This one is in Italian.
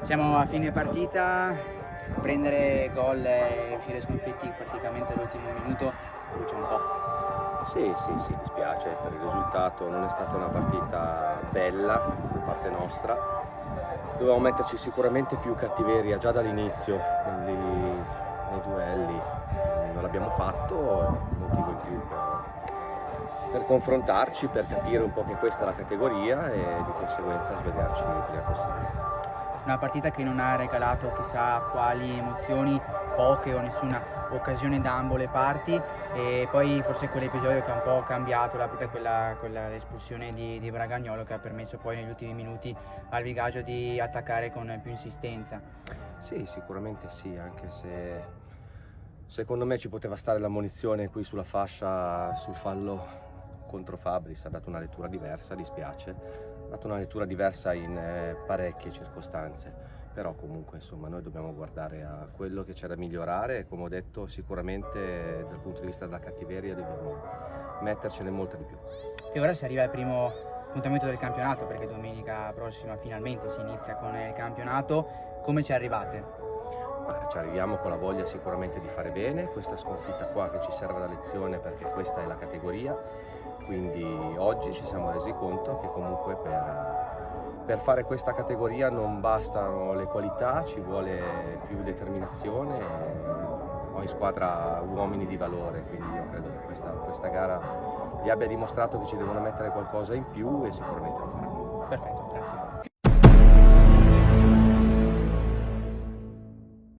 Siamo a fine partita, prendere gol e uscire sconfitti praticamente all'ultimo minuto brucia un po'. Sì, dispiace per il risultato, non è stata una partita bella da parte nostra. Dovevamo metterci sicuramente più cattiveria già dall'inizio nei duelli, non l'abbiamo fatto, un motivo in più per confrontarci, per capire un po' che questa è la categoria e di conseguenza svegliarci il prima possibile. Una partita che non ha regalato chissà quali emozioni, poche o nessuna occasione da ambo le parti, e poi forse quell'episodio che ha un po' cambiato la partita, l'espulsione di Bragagnolo, che ha permesso poi negli ultimi minuti al Vigaggio di attaccare con più insistenza. Sì, sicuramente sì, anche se secondo me ci poteva stare l'ammonizione qui sulla fascia sul fallo contro Fabris, ha dato una lettura diversa, dispiace, ha dato una lettura diversa in parecchie circostanze, però comunque insomma noi dobbiamo guardare a quello che c'è da migliorare e, come ho detto, sicuramente dal punto di vista della cattiveria dobbiamo mettercene molta di più. E ora si arriva al primo appuntamento del campionato, perché domenica prossima finalmente si inizia con il campionato. Come ci arrivate? Ci arriviamo con la voglia sicuramente di fare bene, questa sconfitta qua che ci serve da lezione perché questa è la categoria, quindi oggi ci siamo resi conto che comunque per fare questa categoria non bastano le qualità, ci vuole più determinazione, ho in squadra uomini di valore, quindi io credo che questa gara gli abbia dimostrato che ci devono mettere qualcosa in più e sicuramente lo faranno. Perfetto.